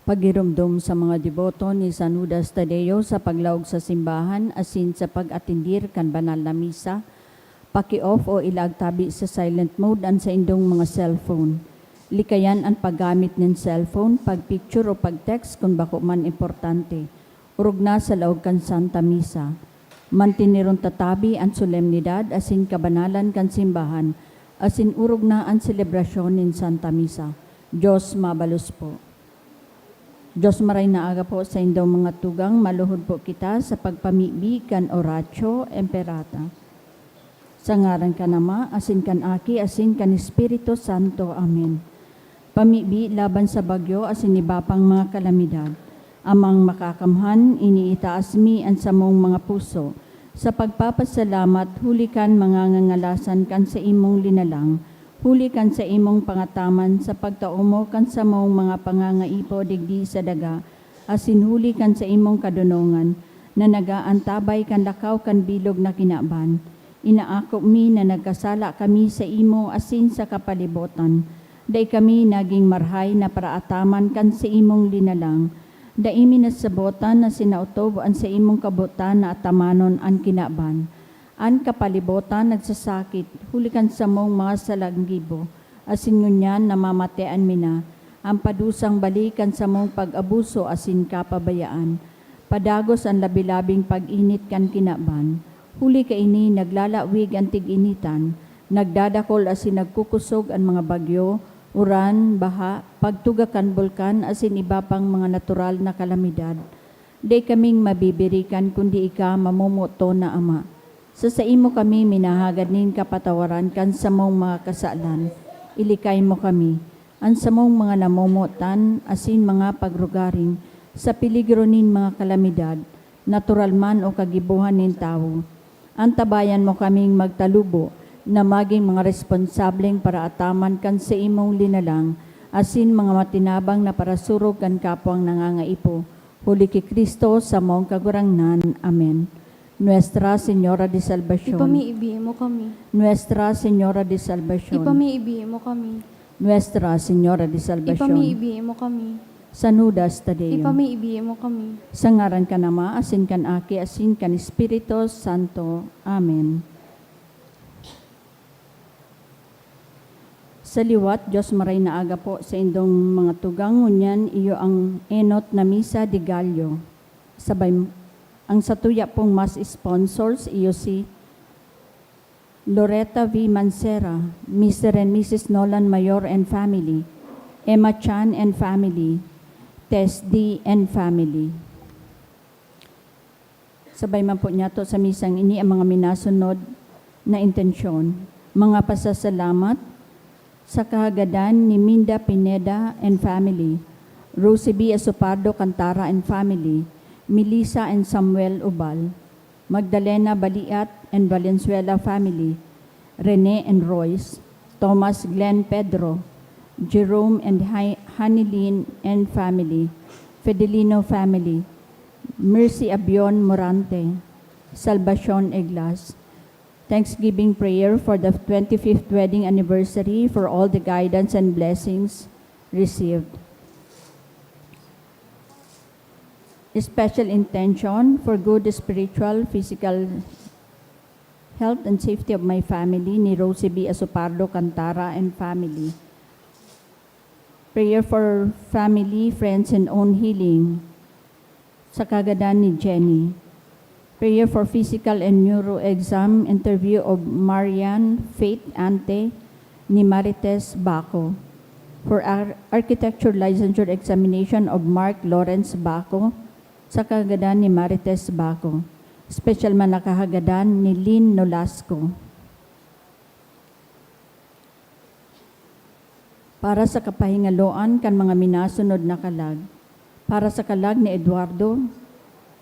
Pagirumdum sa mga deboto ni San Judas Tadeo sa paglaog sa simbahan asin sa pag-atindir kan banal na misa, paki-off o ilagtabi sa silent mode ang sa indong mga cellphone. Likayan ang paggamit ng cellphone, pag-picture o pag-text kung bako man importante. Urog na sa laog kan Santa Misa. Mantinirong tatabi ang solemnidad asin kabanalan kan simbahan, asin urog na ang selebrasyon ng Santa Misa. Diyos mabalos po. Diyos maray na aga po sa indong mga tugang, maluhod po kita sa pagpamibi kan Oratio Imperata. Sa ngaran ka nama, asin kan Aki, asin kan Espiritu Santo. Amen. Pamibi laban sa bagyo, asin ibapang mga kalamidad. Amang makakamhan, iniitaas mi ang samong mga puso. Sa pagpapasalamat, huli kan mga ngangalasan kan sa imong linalang, huli kan sa imong pangataman sa pagtaumo kan sa mong mga pangangaipo digdi sa daga, asin huli kan sa imong kadunongan, na nagaantabay kan lakaw kan bilog na kinaban. Inaako mi na nagkasala kami sa imo asin sa kapalibotan. Day kami naging marhay na paraataman kan sa imong linalang. Daimi na sabotan na sinautob an sa imong kabutan na atamanon an kinaban. An kapalibotan nagsasakit, hulikan sa mong mga salanggibo, asin ngunyan namamatean mina, ang padusang balikan sa mong pag-abuso asin kapabayaan. Padagos ang labilabing pag-init kan kinaban, huli ka ini naglalawig ang tig-initan, nagdadakol asin nagkukusog ang mga bagyo, uran, baha, pagtugakan bulkan asin iba pang mga natural na kalamidad. Di kaming mabibirikan kundi ika mamumuto na Ama. Sa imo kami minahagad nin kapatawaran kan sa mong mga kasalan. Ilikay mo kami. Ang sa mong mga namumutan asin mga pagrugaring sa peligro nin mga kalamidad, natural man o kagibuhan nin tao. Antabayan mo kaming magtalubo na maging mga responsableng para ataman kan sa imong linalang, asin mga matinabang na parasurog kan kapwang nangangaipo. Huli ki Kristo sa mong kagurangnan. Amen. Nuestra Señora de Salvación. Ipamiibi mo kami. Nuestra Señora de Salvación. Ipamiibi mo kami. Nuestra Señora de Salvación. Ipamiibi mo kami. San Judas Tadeo. Ipamiibi mo kami. Sa ngaran ka nama, asin kan Aki, asin kan Espiritu Santo. Amen. Sa liwat, Diyos maray na aga po sa indong mga tugang, ngunyan iyo ang enot na misa de Gallo. Sabay ang satuya pong mas sponsors, iyo si Loretta V. Mancera, Mr. and Mrs. Nolan Mayor and family, Emma Chan and family, Tess D. and family. Sabay man po niya to sa misang ini ang mga minasunod na intensyon. Mga pasasalamat sa kahagadan ni Minda Pineda and family, Rosie B. Asopardo Cantara and family, Melissa and Samuel Ubal, Magdalena Baliat and Valenzuela family, Rene and Royce, Thomas Glenn Pedro, Jerome and Hanilin and family, Fidelino family, Mercy Abion Morante, Salvacion Eglas. Thanksgiving prayer for the 25th wedding anniversary for all the guidance and blessings received. Special intention for good spiritual, physical health and safety of my family, ni Rosie B. Asopardo Cantara and family. Prayer for family, friends, and own healing sa kagadan ni Jenny. Prayer for physical and neuro exam interview of Marian Faith Ante ni Marites Baco. For architecture licensure examination of Mark Lawrence Baco sa kagadan ni Marites Baco. Special man nakahagadan ni Lynn Nolasco. Para sa kapahingaloan kan mga minasunod na kalag. Para sa kalag ni Eduardo,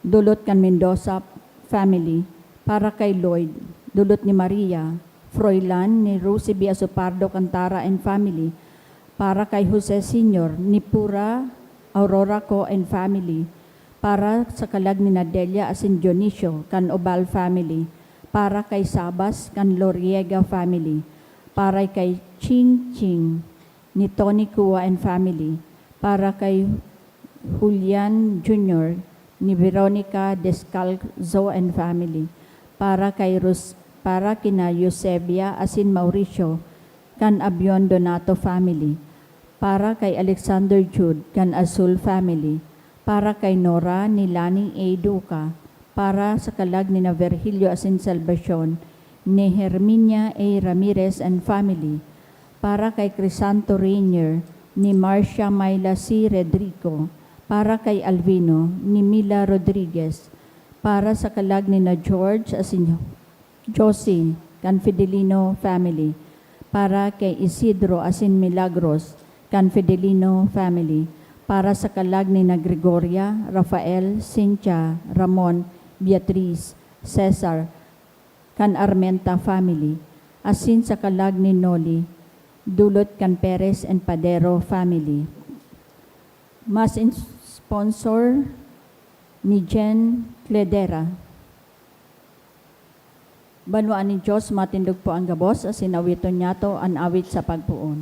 dulot kan Mendoza family. Para kay Lloyd, dulot ni Maria, Froilan ni Rosie B. Asopardo Cantara and family. Para kay Jose Sr. ni Pura Aurora Co. and family. Para sa kalag ni Nadelia asin Dionisio kan Obal family. Para kay Sabas kan Loriega family. Para kay Ching Ching ni Tony Kua and family. Para kay Julian Jr., ni Veronica Descalzo and family, para kina Eusebia asin Mauricio, kan Abion Donato family, para kay Alexander Jude, kan Azul family, para kay Nora ni Lani A. Duca, para sa kalag ni na Virgilio asin Salvacion, ni Herminia A. Ramirez and family, para kay Crisanto Rainier, ni Marcia Mayla C. Redrico, para kay Alvino, ni Mila Rodriguez, para sa kalag ni na George asin Josie, kan Fidelino family, para kay Isidro asin Milagros, kan Fidelino family, para sa kalag ni na Gregoria, Rafael, Cynthia, Ramon, Beatriz, Cesar, kan Armenta family, asin sa kalag ni Noli, dulot kan Perez and Padero family. Mas sponsor ni Jen Cledera. Banwaan ni Diyos, matindog po ang gabos, asin awiton niya to ang awit sa pagpuon.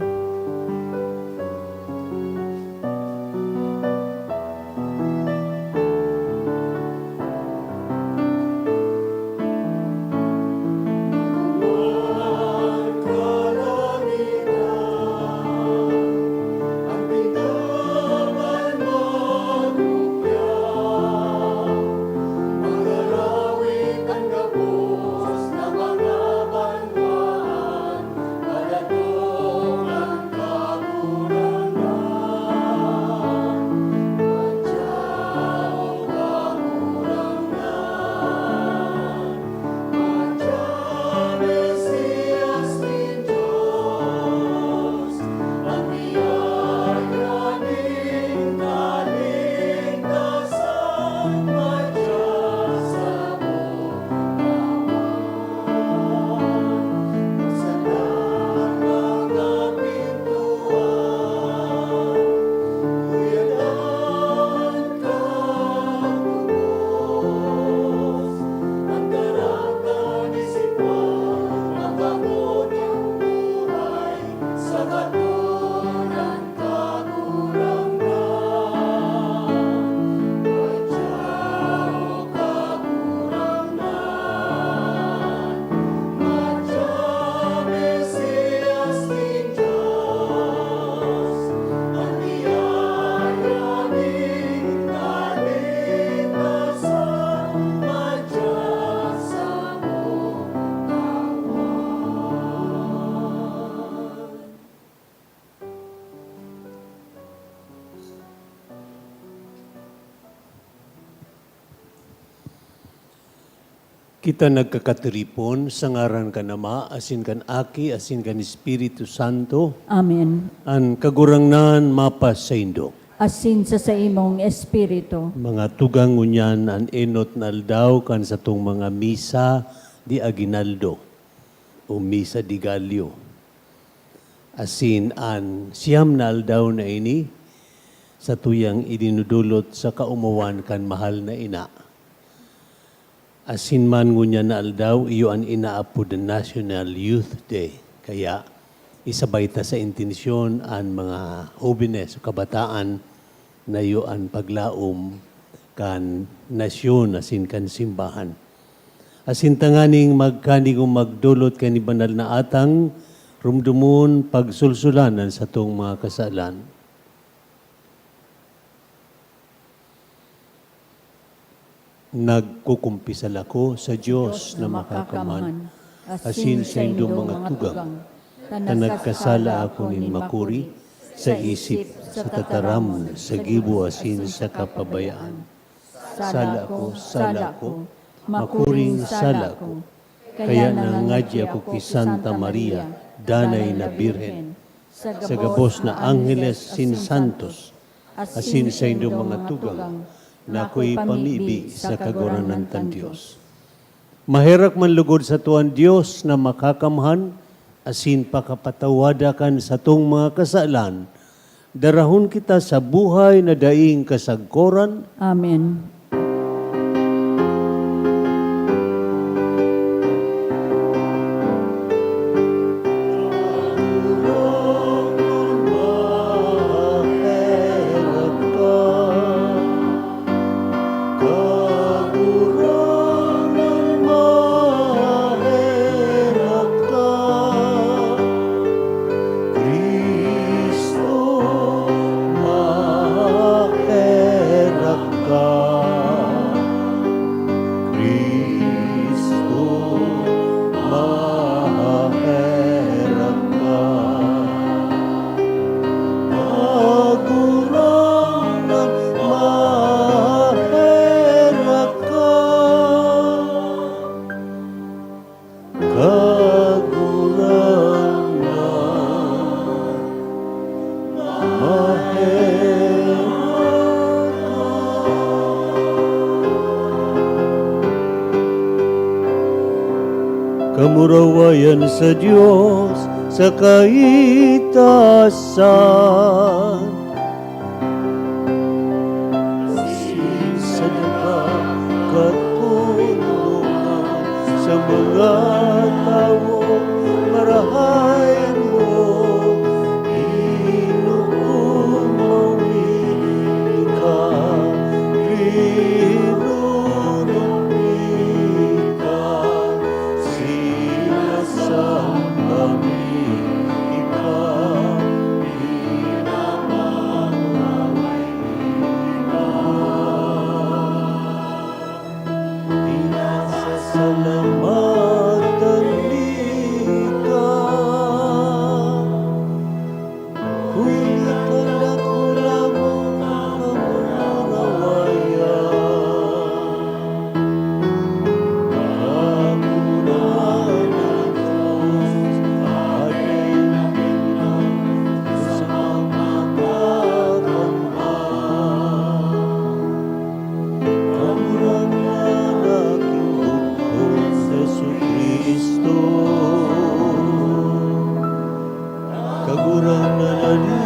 Kita nagkakatiripon sa ngaran ka nama, asin kan Aki, asin kan Espiritu Santo, Amen. an kagurangnan mapas sa Indo. Asin sa imong espiritu. Mga tugang ngunyan an enot na aldaw kan sa tong mga misa di Aguinaldo o misa di Gallo. Asin an siyam na aldaw na ini sa tuyang idinudulot sa kaumawan kan mahal na ina. Asin man ngunyan na aldaw, iyo ang inaapo the National Youth Day. Kaya isabay ta sa intensyon ang mga jóvenes o kabataan na iyo ang paglaom kan nasyon asin kan simbahan. Asin tanganing magkaning magdulot kani banal na atang rumdumon pagsulsulanan sa tong mga kasalan. Nagkukumpisal ako sa Diyos na makakaman, asin sa indong mga tugang, na nagkasala ako nin makuri, sa isip, sa tataram, sa gibo asin sa kapabayaan. Sala ko, makuring sala ko, kaya nangangadya ako kay Santa Maria, danay na Birhen, sa gabos na Angeles sin Santos, asin sa indong mga tugang, na ako'y pamibi sa kaguranan tan Diyos. Maherak man lugod sa tuan Diyos na makakamhan, asin pakapatawadakan sa tong mga kasalan, darahon kita sa buhay na daing kasagkoran. Amen. Kamurawayan sa Diyos sa kaitasan. Sa nakakatulungan sa mga tao, marahayan mo, Pinoong mawili ka, rinunong ka, sinasambami ka, pinamamaway ka. Pinasasalamatan ka, huli ka dakula mong kamurawayan. Kamunahan ng Diyos, ating Panginoon, sa makakamhan. Kamurang aking bukod sa Kristo, kagurang na Diyos,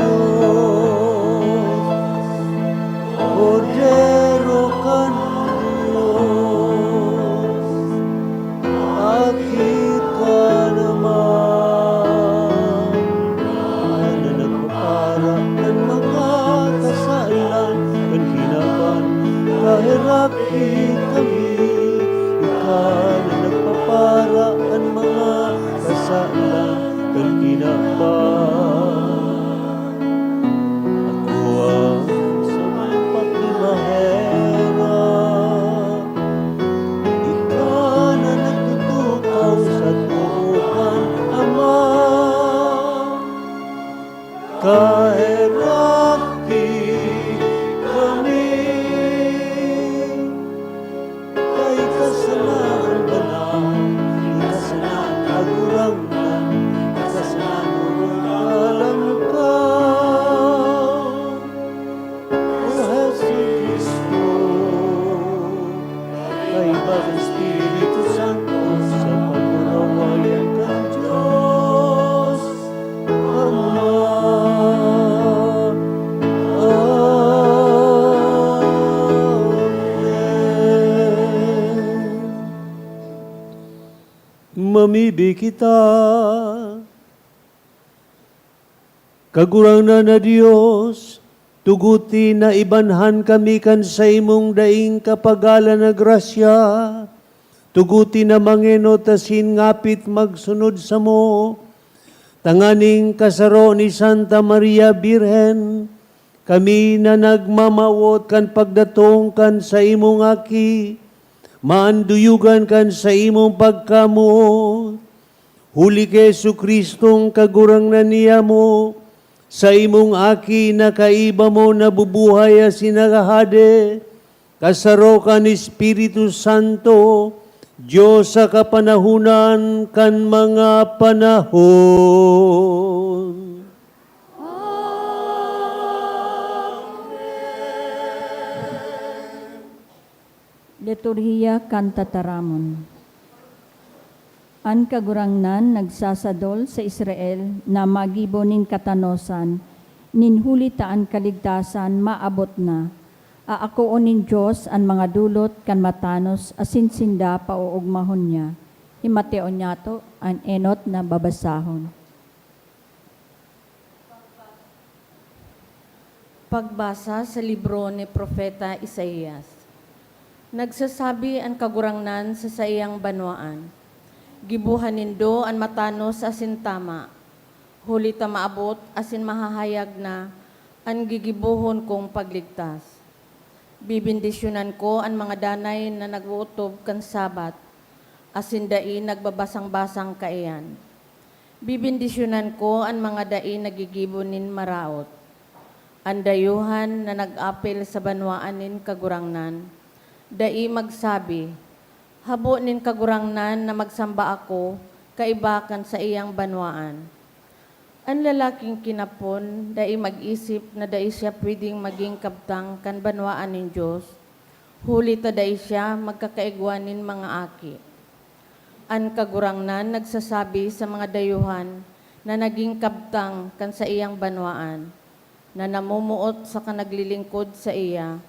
Cordero ka Diyos, akit ka naman, na nagpapara ng mga kasalan, kan hinapan, kahiraki kami, ikaw na nagpapara ang mga kasalan, kan hinapan. Ako ang sa malpak ni Mahera, ikaw na nagtutukaw sa tuukan, Ama. Kahiraki kami, kay kasalanan banal, kasalanan kagurangan, kasalanan alam ka. O Jesucristo, kay Bagong Espiritu Santo, sa pagmamahalan kang Diyos, Ama. Mamibi kita, kagurang na Diyos, tuguti na ibanhan kami kan sa imong daing kapagalan na grasya, tuguti na mangeno tasin ngapit magsunod sa mo, tanganing kasaro ni Santa Maria Birhen, kami na nagmamawot kan pagdatong kan sa imong aki, maanduyugan kan sa imong pagkamuot. Huli kay Jesucristong kagurang na niya mo, sa imong aki na kaiba mo nabubuhay as sinagahade, kasaro ka ni Espiritu Santo, Diyos sa kapanahunan kan mga panahon. Liturhiya Kantataramon. An kagurangnan nagsasadol sa Israel na magibonin katanosan, ninhulitaan kaligtasan maabot na. Aakoonin Diyos ang mga dulot kan matanos asin sinda pauugmahon niya. Himateo nyato ang enot na babasahon. Pagbasa sa libro ni Propeta Isaías. Nagsasabi ang kagurangnan sa sayang banwaan. Gibuhan nindo ang matanos asin tama. Huli ta maabot asin mahahayag na ang gigibuhon kong pagligtas. Bibindisyonan ko ang mga danay na nagwutob kan sabat. Asin dai nagbabasang-basang kaiyan. Bibindisyonan ko ang mga dai nagigibonin maraot. Ang dayuhan na nag-apil sa banwaanin kagurangnan. Dai magsabi, habo nin kagurangnan na magsamba ako, kaibakan sa iyang banwaan. Ang lalaking kinapon, dai mag-isip na dai siya pwedeng maging kabtang kan banwaan ng Diyos. Huli ta dai siya magkakaigwanin mga aki. Ang kagurangnan nagsasabi sa mga dayuhan na naging kabtang kan sa iyang banwaan, na namumuot sa kanaglilingkod sa iya,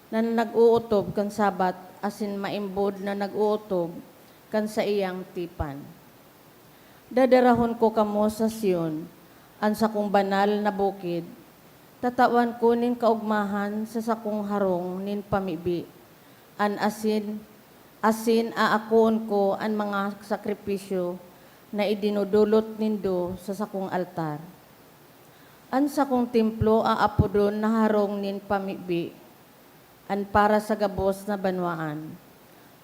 na nag-uutob kan sabat asin maimbod na nag-uutob kan sa iyang tipan. Dadarahon ko kamo sa Sion, an sakong banal na bukid, tatawan ko nin kaugmahan sa sakong harong nin pamibi, an asin aakuon ko an mga sakripisyo na idinudulot nindo sa sakong altar. An sakong templo aapodon na harong nin pamibi, an para sa gabos na banwaan,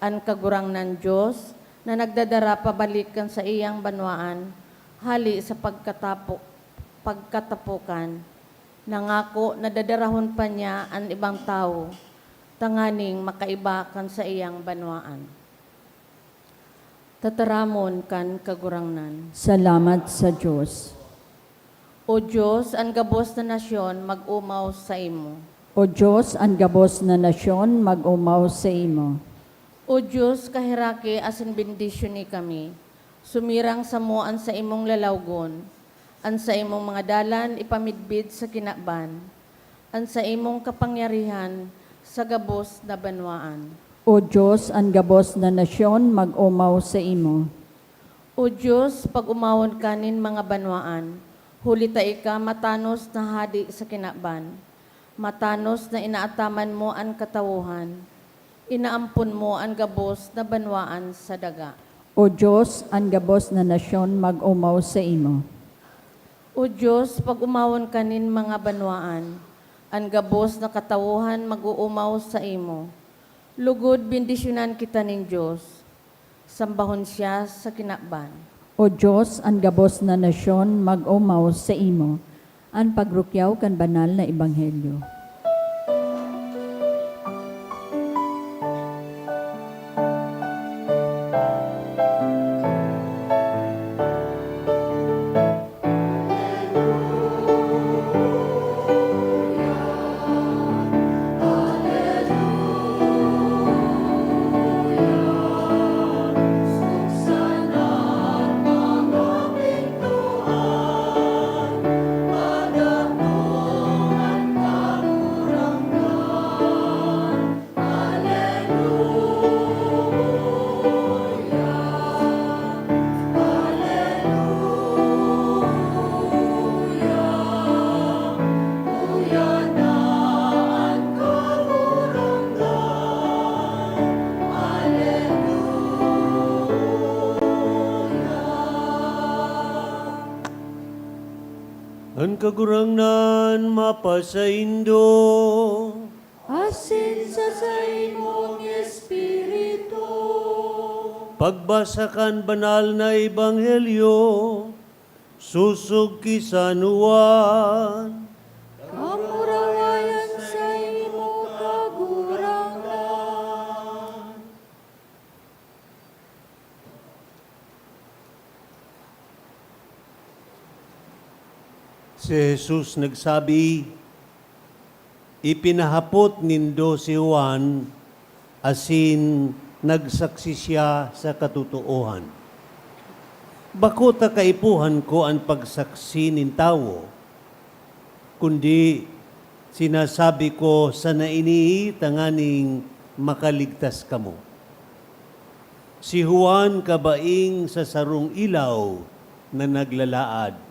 an kagurangnan Diyos na nagdadara pabalikan sa iyang banwaan, hali sa pagkatapukan, nangako na dadarahon pa niya ang ibang tao, tanganing makaiba kan sa iyang banwaan. Tataramon kan kagurangnan. Salamat sa Diyos. O Diyos, ang gabos na nasyon, mag-umaw sa imo. O Diyos, ang gabos na nasyon, mag-umaw sa imo. O Diyos, kahiraki asin bendisyon ni kami, sumirang sa moan sa imong lalawgon, an sa imong mga dalan ipamidbid sa kinakban, an sa imong kapangyarihan sa gabos na banwaan. O Diyos, ang gabos na nasyon, mag-umaw sa imo. O Diyos, pag-umawon kanin mga banwaan, huli ta ika matanos na hadi sa kinakban, matanos na inaataman mo ang katawuhan, inaampon mo ang gabos na banwaan sa daga. O Diyos, ang gabos na nasyon, mag-umaw sa imo. O Diyos, pag-umawon kanin mga banwaan, ang gabos na katawuhan mag-uumaw sa imo. Lugod bendisyonan kita ning Diyos, sambahon siya sa kinakban. O Diyos, ang gabos na nasyon, mag-umaw sa imo. Ang pagrukyaw kan banal na ebanghelyo. Ang kagurangnan mapasaindo, Asin sa imong Espiritu, pagbasa kan banal na ebanghelyo, susog kisanuan. kamurawayan sa imo kagurangan. Si Jesus nagsabi, ipinahapot nindo si Juan, asin nagsaksi siya sa katutuohan. Bako ta kaipuhan ko ang pagsaksi nin tawo, kundi sinasabi ko sa nainihi tanganing makaligtas kamo. Si Juan kabaing sa sarong ilaw na naglalaad.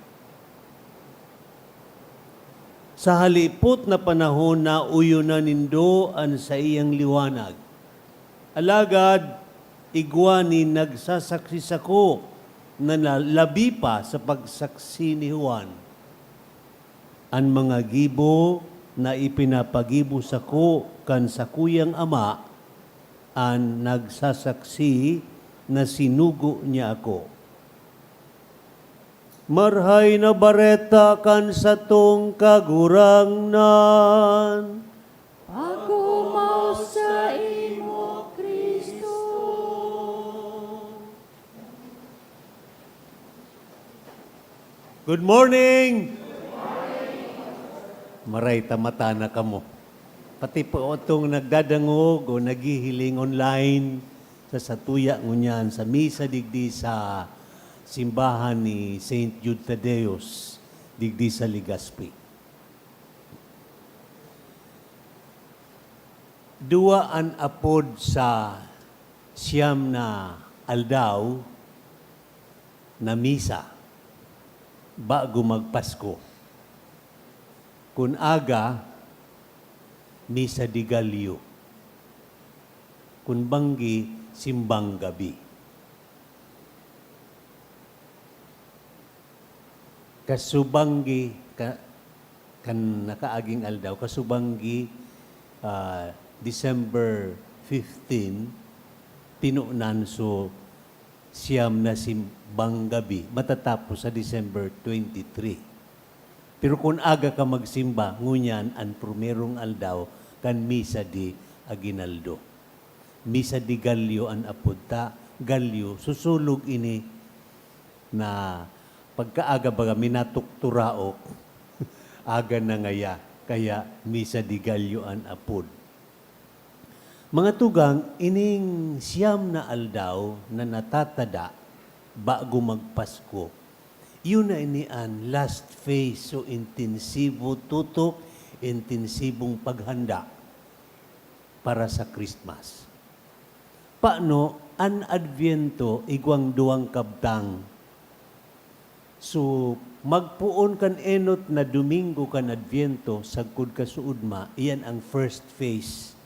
Sa halipot na panahon na uyo na nindo an sa iyang liwanag. Alagad, igwanin nagsasaksi sako na labi pa sa pagsaksi ni Juan. Ang mga gibo na ipinapagibo sako kan sa kuyang ama, ang nagsasaksi na sinugo niya ako. Marhay na bareta kan sa tong kagurangnan. Pag-umaw sa imo, Kristo. Good morning! Maray tamata na kamo. Pati po itong nagdadangog o naghihiling online sa satuya ngunyan sa misa digdi sa simbahan ni St. Jude Tadeus digdi sa Legazpi. Dua an apod sa siyam na aldaw na misa bago magpasko. Kun aga, misa di Galyo. Kun banggi, simbang gabi. Kasubanggi, kan nakaaging aldaw, kasubanggi, December 15, tinunan so siyam na simbang gabi, matatapos sa December 23. Pero kung aga ka magsimba, ngunyan ang primerong aldaw kan misa di aginaldo. Misa di Galyo an apunta, Galyo, susulog ini na pagkaaga baga minatukturaok, aga na ngaya, kaya misa di Galyo an apod. Mga tugang, ining siyam na aldaw na natatada bago magpasko, yun na inian last phase so intensibo tutok, intensibong paghanda para sa Christmas. Paano an Adviento igwang duwang kabtang. So magpuon kan enot na Domingo kan Adviento sagkud ka suudma, iyan ang first phase.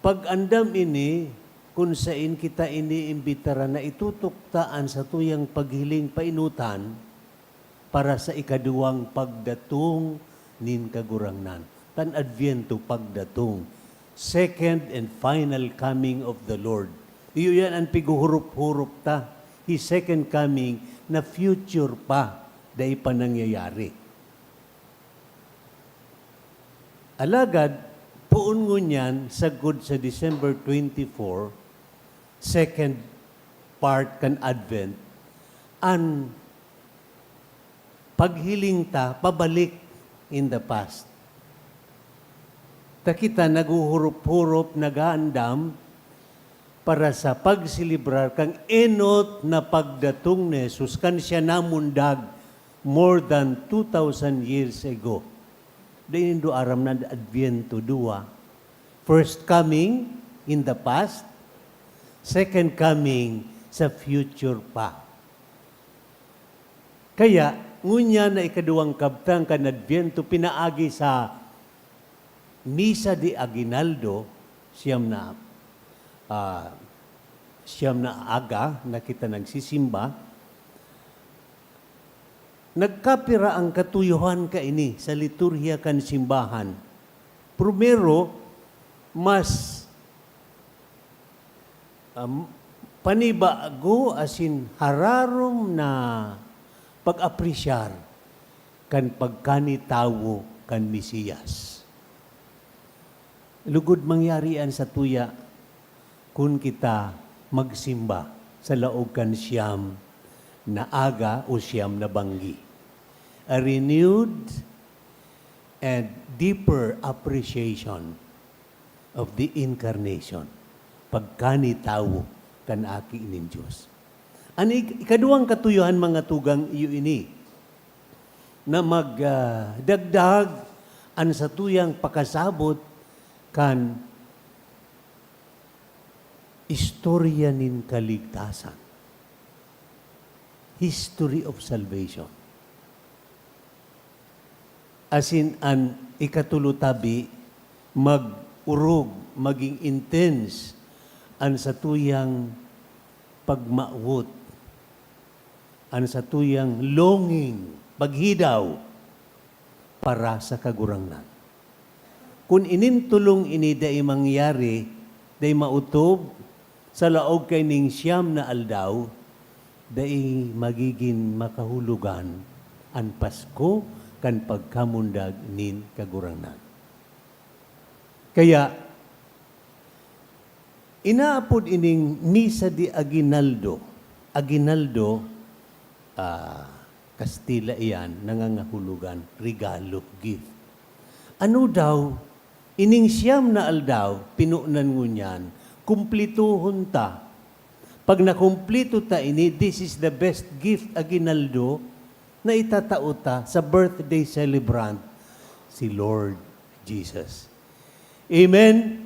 Pag andam ini kung saan kita iniimbitara na itutuktaan sa tuyang paghiling painutan para sa ikaduwang pagdatong nin kagurangnan. Tan Adviento pagdatong. Second and final coming of the Lord. Iyo yan ang piguhurup-hurup ta. His second coming na future pa dahil pa nangyayari. Alagad, puon ngunyan sagud sa December 24, second part kan Advent, an paghiling ta, pabalik in the past. Ta kita naguhurup-hurup, nagaandam para sa pagsilibrar kang enot na pagdatong ni Jesus kan siya namundag more than 2,000 years ago. Dahil do aram na Adviento dua. First coming in the past, second coming sa future pa. Kaya, ngunya na ikaduwang kabtang kan Adviento, pinaagi sa Misa di Aguinaldo, siyam na aga na kita nagsisimba, nagkapira ang katuyuhan ka ini sa liturhiya kan simbahan. Primero, mas panibago asin hararom na pag-apresyar kan pagkanitawo kan Mesiyas. Lugod mangyarian sa tuya kung kita magsimba sa laog kan siyam na aga o siyam na banggi. A renewed and deeper appreciation of the incarnation. Pagkanitawo kan aki inin Diyos. Ikaduang katuyuhan mga tugang iyo ini na magdagdag an sa tuyang pakasabot kan istorya nin kaligtasan. History of salvation. Asin an ikatulutabi mag-urog, maging intense an sa tuyang pagmaawot, an sa tuyang longing, paghidaw para sa kagurangnan. Kung inintulong ini day mangyari, day mautob sa laog kay ning siyam na aldaw, day magiging makahulugan ang Pasko kan pagkamundag nin kagurangnan. Kaya, inaapod ining Misa di Aguinaldo. Aguinaldo, Kastila iyan, nangangahulugan, regalo, gift. Ano daw, ining siyam na aldaw, pinunan ngunyan, kumplituhon ta. Pag nakumplito ta ini, this is the best gift aginaldo na itatao ta sa birthday celebrant, si Lord Jesus. Amen?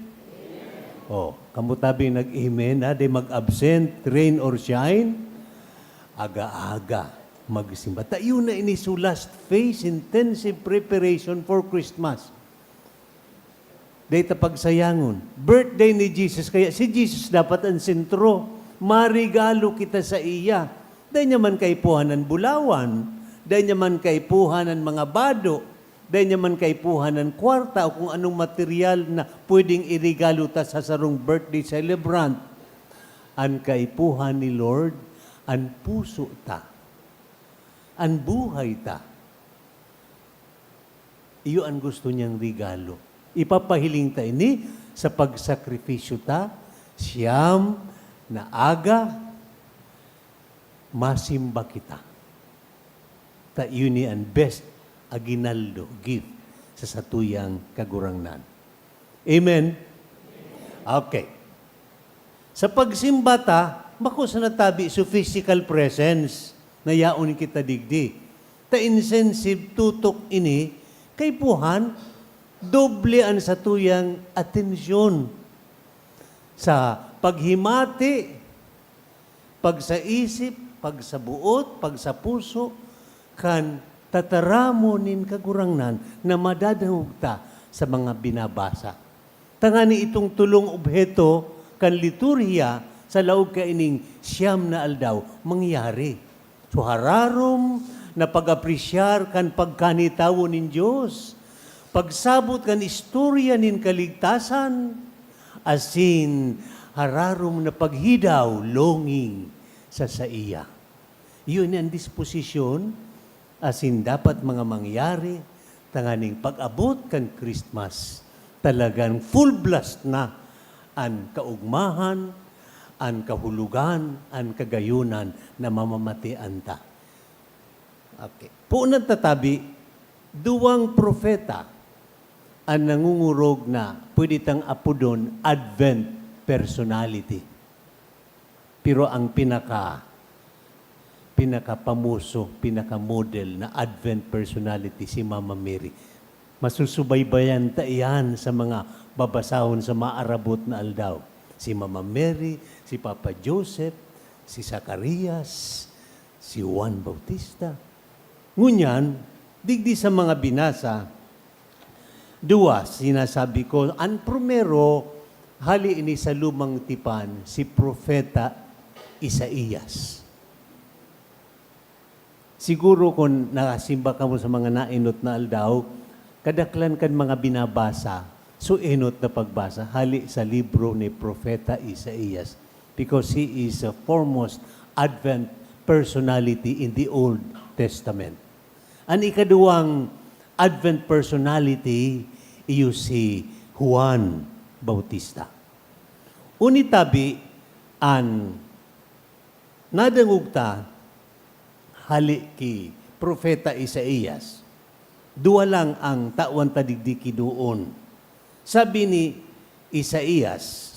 Oh, kamutabing nag-amen, di mag-absent, rain or shine, aga-aga magsimba. Tayo na ini so last phase, intensive preparation for Christmas. Dahil pagsayangon. Birthday ni Jesus, kaya si Jesus dapat ang sentro. Marigalo kita sa iya. Dahil naman kaipuhanan bulawan, dahil naman kaipuhanan mga bado, dahil naman kaipuhanan kwarta o kung anong material na pwedeng irigalo ta sa sarong birthday celebrant. Ang kaipuhan ni Lord, ang puso ta, ang buhay ta. Iyo ang gusto niyang regalo. Ipapahiling ta ini sa pagsakripisyo ta, siyam na aga, masimba kita. Ta yun ni ang best aginaldo, gift sa satuyang kagurangnan. Amen? Okay. Sa pagsimba ta, bako sa natabi sa physical presence, na yaon kita digdi. Ta insensive tutok ini, kay puhan, doble ang satuyang atensyon sa paghimati, pag sa isip, pag sa buot, pag sa puso, kan tataramo nin kagurangnan na madadahog ta sa mga binabasa. Tangani itong tulong obheto kan liturhiya sa laog kaining siyam na aldaw mangyari. So hararom na pag-apresyar kan pagkanitawo nin Diyos, pagsabot kan istorya nin kaligtasan, asin hararom na paghidaw, longing sa iya. Yun ang disposisyon, asin dapat mga mangyari, tanganing pag-abot kan Christmas, talagang full blast na ang kaugmahan, ang kahulugan, ang kagayunan na mamamatian ta. Okay. Puunang tatabi, duwang propeta ang nangungurog na pwede tang apodon Advent personality. Pero ang pinakapamuso, pinaka-model na Advent personality si Mama Mary. Masusubaybayan ta iyan sa mga babasahon sa maarabot na aldaw. Si Mama Mary, si Papa Joseph, si Zacarias, si Juan Bautista. Ngunyan, digdi sa mga binasa, dua, sinasabi ko, ang primero, hali ini sa lumang tipan, si Propeta Isaías. Siguro kung nakasimba ka mo sa mga nainot na aldaw, kadaklan kan mga binabasa, so enot na pagbasa, hali sa libro ni Propeta Isaías because he is a foremost Advent personality in the Old Testament. Ang ikaduwang Advent personality, iyo si Juan Bautista. Unitabi, ang nadangugta, hali ki Propeta Isaías. Dua lang ang tawan tadigdiki doon. Sabi ni Isaías,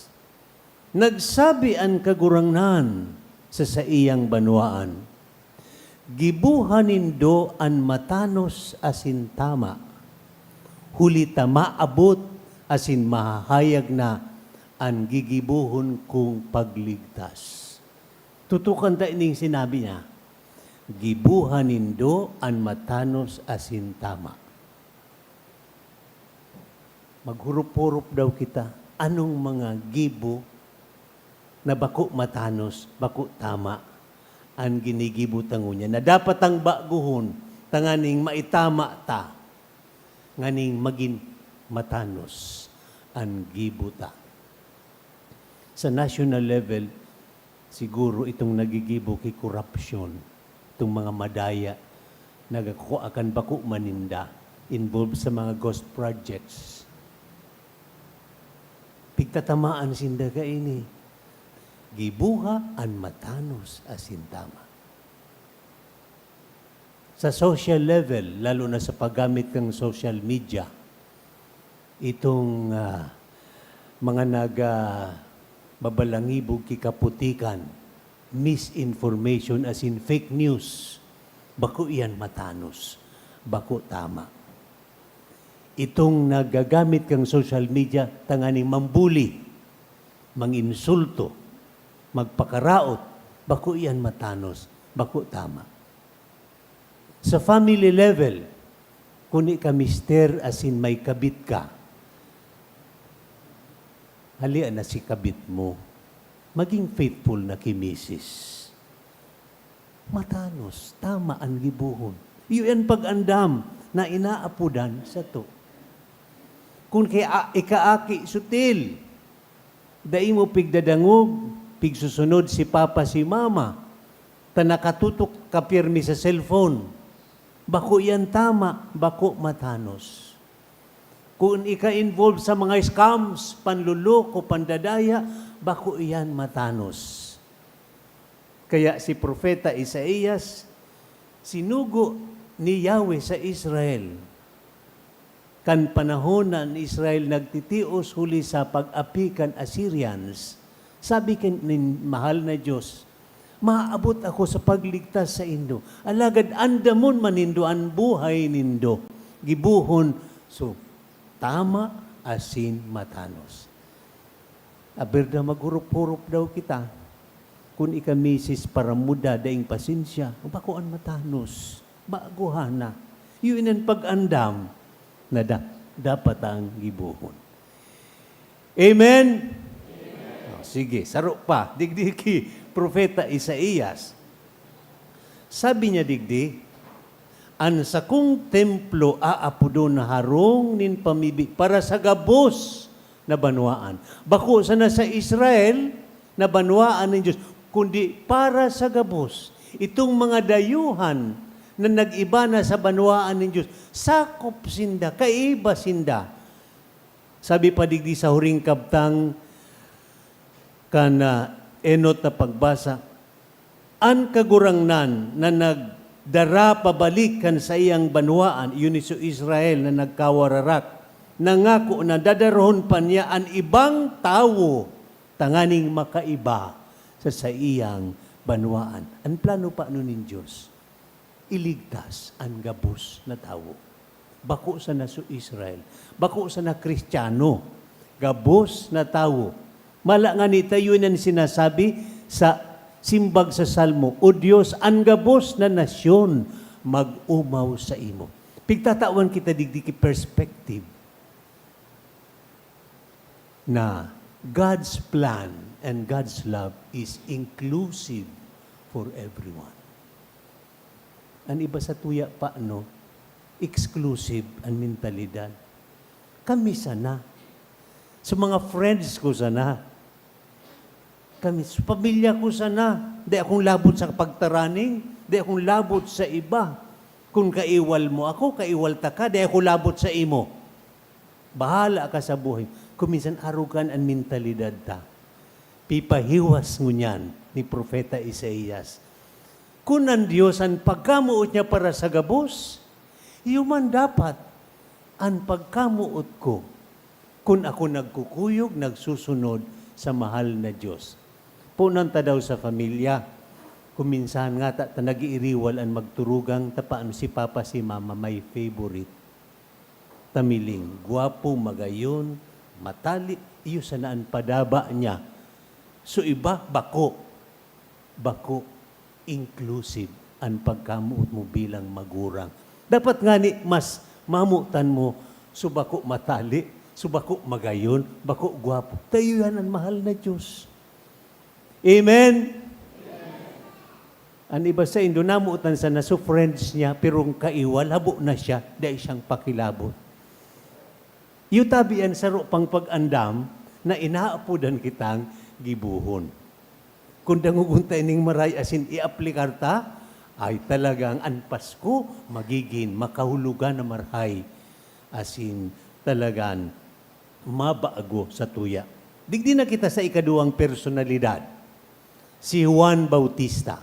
nagsabi ang kagurangnan sa iyang banwaan, gibuhanin do an matanos asin tama, huli ta maabot asin mahahayag na an gigibuhon kong pagligtas. Tutukan ta ining sinabi niya, gibuhanin do an matanos asin tama. Maghurup-hurup daw kita, anong mga gibo na bako matanos, bako tama, ang ginigibo tango niya, na dapat ang baguhon, tanganing maitama ta, nganing maging matanos, ang gibo ta. Sa national level, siguro itong nagigibo kay korupsyon, itong mga madaya, nagakuakan bako maninda, involved sa mga ghost projects. Pigtatamaan sinda ka ini. Gibuha an matanos asin tama. Sa social level, lalo na sa paggamit ng social media, itong mga babalangibog kikaputikan, misinformation as in fake news, bako iyan matanos, bako tama. Itong nagagamit kang social media, tanganing mambuli, manginsulto, magpakaraot, bako iyan matanos, bako tama. Sa family level, kuni ka mister as in may kabit ka, halian na si kabit mo, maging faithful na kay misis. Matanos, tama ang gibuhon. Iyon pag-andam na inaapudan sa to. Kung kaya ikaaki sutil, dai mo pigdadangog, pigsusunod si papa si mama, ta nakatutok ka pirmi sa cellphone, bako yan tama, bako matanos. Kung ika-involve sa mga scams, panluloko, pandadaya, bako iyan matanos. Kaya si Propeta Isaías, sinugo ni Yahweh sa Israel. Kan panahon na Israel nagtitios huli sa pag-apikan Assyrians, sabi ni mahal na Diyos, maabot ako sa pagligtas sa indo. Alagad andamon manindo ang buhay nindo. Gibuhon, so tama asin matanos. Aberda maghurup-hurup daw kita. Kung ikamisis para muda daing pasensya, bakuan matanos, baaguhana. Yun ang pag-andam na dapat ang gibuhon. Amen? Oh, sige, saro pa. Digdiki, Propeta Isaías. Sabi niya digdi, an sa kong templo aapudo na harong nin pamibi para sa gabos na banwaan. Bako sana sa Israel na banwaan ng Diyos, kundi para sa gabos. Itong mga dayuhan na nag-iba na sa banwaan ng Diyos, sakop sinda, kaiba sinda. Sabi pa digdi sa huring kabtang kana enot na pagbasa, an kagurangnan na nagdara pabalikan sa iyang banwaan, yun iso Israel na nagkawararak, nangako na dadarhon pa niya ang ibang tao, tanganing makaiba sa iyang banwaan. Ang plano pa nun ng Diyos, iligtas ang gabos na tao. Bako sa naso Israel, bako sa na Kristiyano, gabos na tao. Mala nga ni tayo na sinasabi sa simbag sa Salmo, O Diyos, ang gabos na nasyon, mag-umaw sa imo. Pigtatawan kita digdiki perspective na God's plan and God's love is inclusive for everyone. Ang iba sa tuya pa, exclusive ang mentalidad. Kami sana. Sa mga friends ko sana. Kami, sa pamilya ko sana. Di akong labot sa pagtaraning. Di akong labot sa iba. Kung kaiwal mo ako, kaiwal ta ka, di ako labot sa imo. Bahala ka sa buhay. Kuminsan arugan ang mentalidad ta. Pipahiwas ngunyan ni Propeta Isaías. Kung ang Diyos ang pagkamuot niya para sa gabos, man dapat ang pagkamuot ko kung ako nagkukuyog, nagsusunod sa mahal na Diyos. Punan ta daw sa pamilya, kuminsan nga ta nag-iiriwal ang magturugang tapaan si Papa, si Mama, may favorite. Tamiling, guwapo, magayon, matali, iyo sanaan padaba niya. So iba, bako, inclusive ang pagkamuot mo bilang magurang. Dapat nga ni mas mamutan mo, subako matali, subako magayon, bako guwapo. Tayo yan ang mahal na Diyos. Amen? Ang iba sa Indo, namutan sa naso friends niya, pirong kaiwal, habo na siya, dahil siyang pakilabot. Yutabian sa pang pag-andam na inaapudan kitang gibuhon. Kung danguguntay ning maray asin i-aplikar ta, ay talagang ang Pasko magiging makahulugan na marhay asin talagang mabago sa tuya. Digdi na kita sa ikaduwang personalidad, si Juan Bautista.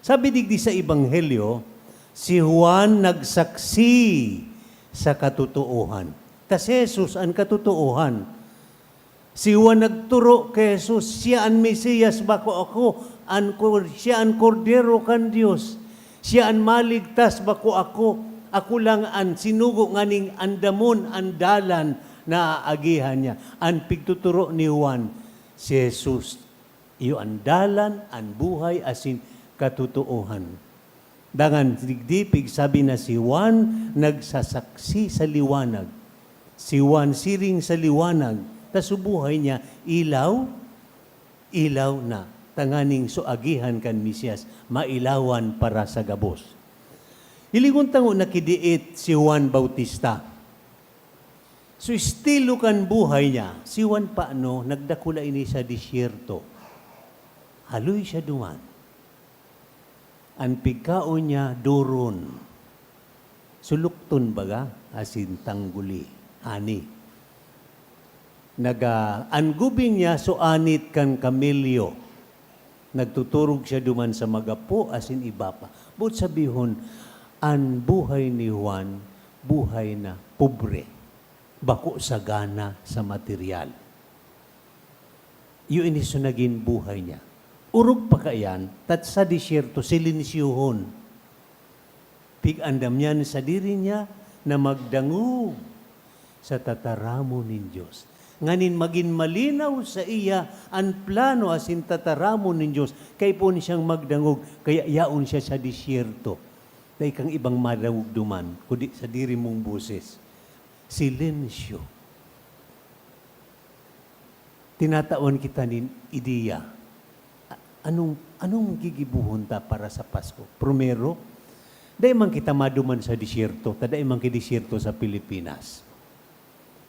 Sabi digdi sa Ebanghelyo, Si Juan nagsaksi sa katotohanan. Tas Jesus ang katotohanan. Si Juan nagturo kay Jesus, siya ang Mesiyas, bako ako, siya ang kordero kan Dios. Siya ang maligtas, bako ako lang ang sinugo nganing andamon ang dalan na aagihan niya. Ang pigtuturo ni Juan, si Jesus, iyo ang dalan, ang buhay, asin katotohanan. Dangan digdipig sabi na si Juan nagsasaksi sa liwanag. Si Juan siring sa liwanag. Tas buhay niya ilaw na. Tanganing suagihan kan Mesiyas, mailawan para sa gabos. Hilingon tango nakidiit si Juan Bautista. So estilo kan buhay niya, si Juan paano nagdakula ini sa disyerto. Haloy siya duman. Ang pigkaon niya doron. Sulukton baga, asin tangguli, ani. Ang gubing niya so anit kan kamilyo. Nagtuturog siya duman sa magapo, asin iba pa. But sabihon, ang buhay ni Juan, buhay na pobre. Bako sa gana sa material. Yun iniso naging buhay niya. Urog pa kayan, tat sa disyerto, silinsyuhon. Pig-andam niyan sa diri niya na magdangog sa tataramo ng Diyos. Nganin maging malinaw sa iya ang plano asin tataramo ng Diyos. Kaya po siyang magdangog, kaya yaon siya sa disyerto. Dahil kang ibang madangog duman, kundi sa diri mong buses. Silensyo. Tinatawan kita nin ideya. Anong gigibuhon ta para sa Pasko? Primero, dahil man kita maduman sa disyerto, dahil man disyerto sa Pilipinas.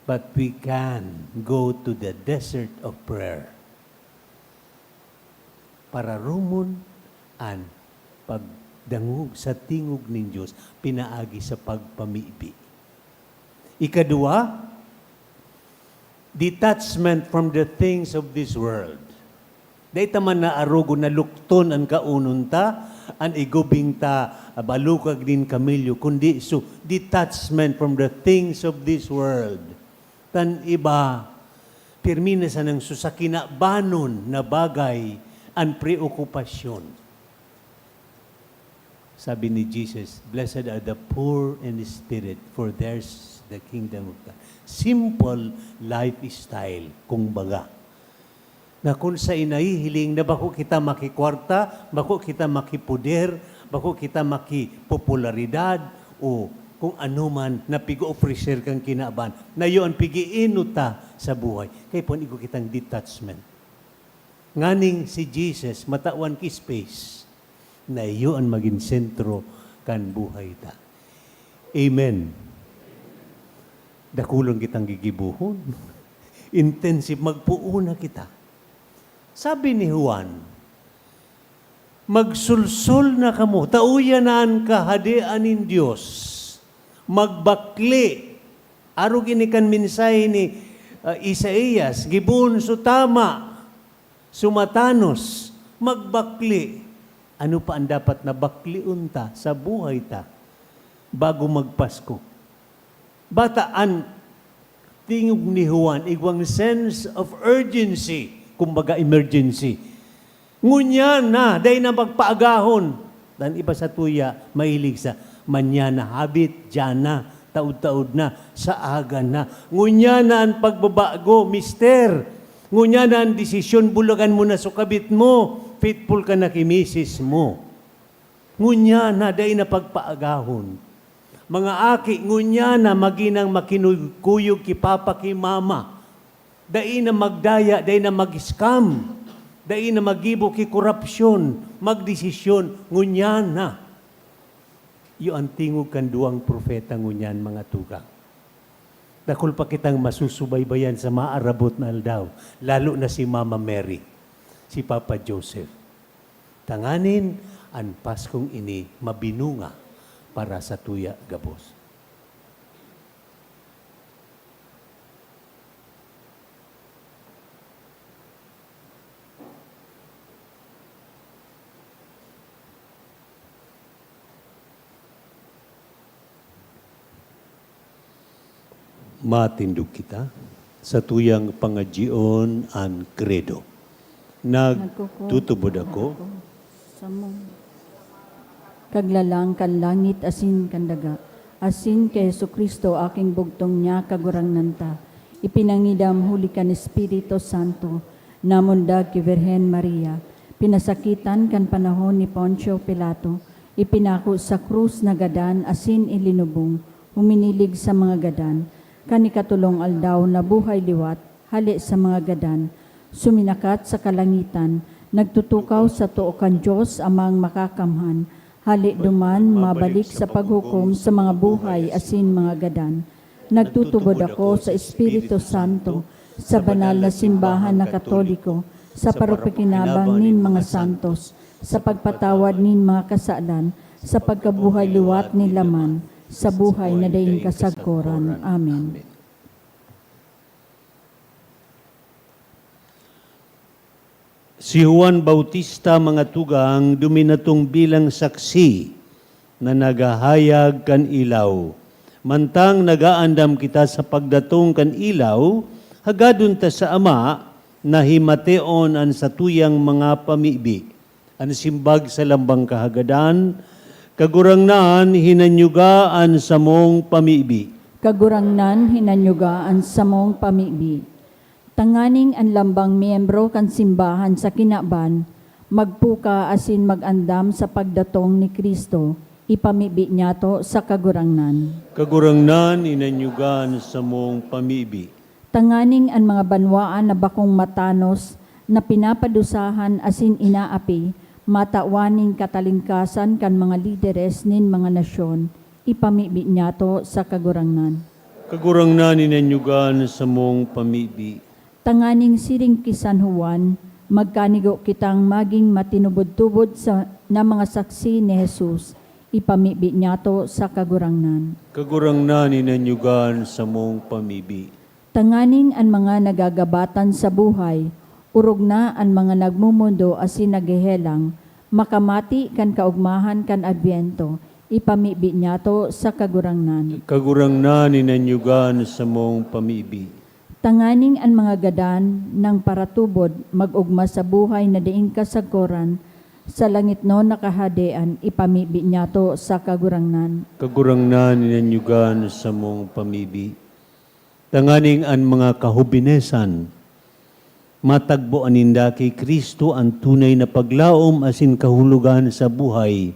But we can go to the desert of prayer para rumon ang pagdangog sa tingog ng Diyos, pinaagi sa pagpamibi. Ikadua, detachment from the things of this world. Dahil taman na arugo na lukton ang kaununta, ang igubing ta balukag din kamilyo, kundi so detachment from the things of this world. Tan iba, pirmina sa ng susakina banon na bagay ang preokupasyon. Sabi ni Jesus, blessed are the poor in spirit, for theirs the kingdom of God. Simple lifestyle, kung baga. Na kung sa inahihiling na bako kita makikwarta, bako kita makipuder, bako kita makipopularidad, o kung ano man na pig-ofrecer kang kinaaban, na yun pigi-inuta sa buhay. Kaya po igo kitang detachment. Nganing si Jesus, matawan ki space, na yun maging sentro kan buhay ta. Amen. Dakulong kitang gigibuhon. Intensive, magpuuna kita. Sabi ni Juan, magsulsul na kamo, tauyanan kahadian ng Diyos, magbakli, arog inikan minsay ni Isaías, gibun so tama, sumatanos, magbakli. Ano pa ang dapat na bakliun ta sa buhay ta bago magpasko? Bataan, tingog ni Juan, igwang sense of urgency, kumbaga emergency. Ngunya na, dahil na magpaagahon. Dan iba sa tuya, mahilig sa manyana habit, dyan taud-taud na, sa aga na. Ngunya na ang pagbabago, mister. Ngunya na ang desisyon, bulagan mo na sukabit mo. Faithful ka na kimisis mo. Ngunya na, dahil na pagpaagahon. Mga aki, ngunya na maginang makinuyog ki papa ki mama. Dahil na magdaya, dahil na mag-scam, dahil na magibo ki korupsyon, magdesisyon, ngunyan na. Yung ang tingog kan duwang propeta ngunyan, mga tugang. Dakul pa kitang masusubaybayan sa maarabot na aldaw, lalo na si Mama Mary, si Papa Joseph. Tanganin ang Paskong ini mabinunga para sa tuya gabos. Matindog kita sa tuyang pangagyion an credo. Nagtutubod ako sa mong kaglalang kan langit asin kan daga. Asin kay Jesucristo aking bugtong niya kagurangnan ta. Ipinangidam huli kan Espiritu Santo, namundag ki Virhen Maria. Pinasakitan kan panahon ni Poncio Pilato. Ipinako sa krus na gadan asin ilinubong. Huminilig sa mga gadan. Kanikatulong aldaw na buhay liwat, hali sa mga gadan, suminakat sa kalangitan, nagtutukaw sa tuokan Diyos amang makakamhan, hali duman mabalik sa paghukom sa mga buhay asin mga gadan. Nagtutubod ako sa Espiritu Santo, sa banal na simbahan na Katoliko, sa parupikinabang nin mga santos, sa pagpatawad nin mga kasalan, sa pagkabuhay liwat ni laman, sa buhay na daing kasagkuran. Amen. Si Juan Bautista mga tugang duminatong bilang saksi na nagahayag kan ilaw. Mantang nagaandam kita sa pagdatong kan ilaw, hagadun ta sa Ama na himateon an sa tuyang mga pamibi. An simbag sa lambang kahagadan, kagurangnan hinanyugaan sa mong pamibi. Kagurangnan hinanyugaan sa mong pamibi. Tanganing ang lambang miyembro kan simbahan sa kinaban, magpuka asin magandam sa pagdatong ni Kristo, ipamibi niya to sa kagurangnan. Kagurangnan hinanyugaan sa mong pamibi. Tanganing ang mga banwaan na bakong matanos na pinapadusahan asin inaapi, matawaning katalingkasan kan mga lideres nin mga nasyon, ipamibi niya to sa kagurangnan. Kagurangnan hinanyugaan sa mong pamibi. Tanganing siring ki San Juan, magkanigo kitang maging matinubod-tubod na mga saksi ni Jesus, ipamibi niya to sa kagurangnan. Kagurangnan hinanyugaan sa mong pamibi. Tanganing ang mga nagagabatan sa buhay, urog na ang mga nagmumundo asin naghehelang, makamati kan kaugmahan kan adbyento, ipamibi niya to sa kagurangnan. Kagurangnan hinanyugaan sa mong pamibi. Tanganing ang mga gadan ng paratubod mag-ugma sa buhay na diing kasagkoran, sa langit no nakahadean, ipamibi niya to sa kagurangnan. Kagurangnan hinanyugaan sa mong pamibi. Tanganing ang mga kahubinesan, matagbo aninda kay Kristo ang tunay na paglaom asin kahulugan sa buhay,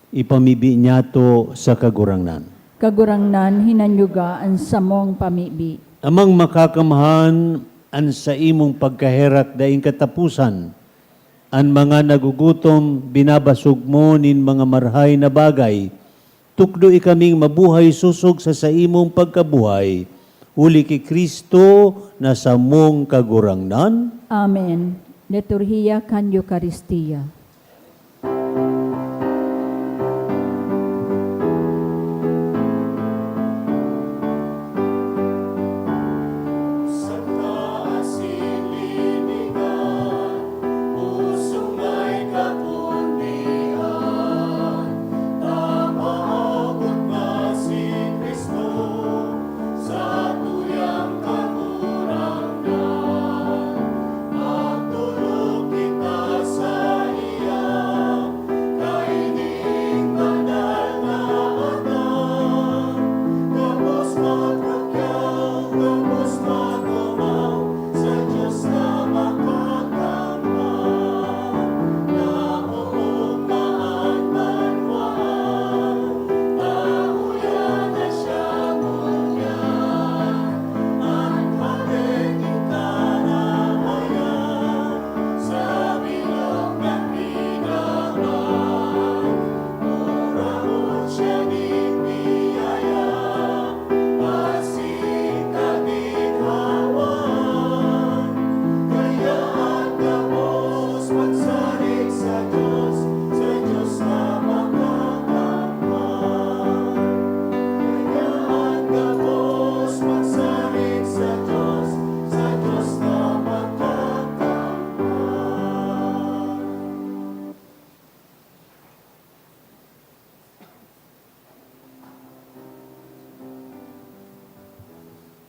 ipamibi niya to sa kagurangnan. Kagurangnan hinanyugaan sa mong pamibi. Amang makakamahan an sa imong pagkaherak daing katapusan, ang mga nagugutom binabasog mo nin mga marhay na bagay, tukdo ikaming mabuhay susog sa imong pagkabuhay, uli kay Kristo na sa mong kagurangnan. Amen. Liturhiya kan Eucharistia.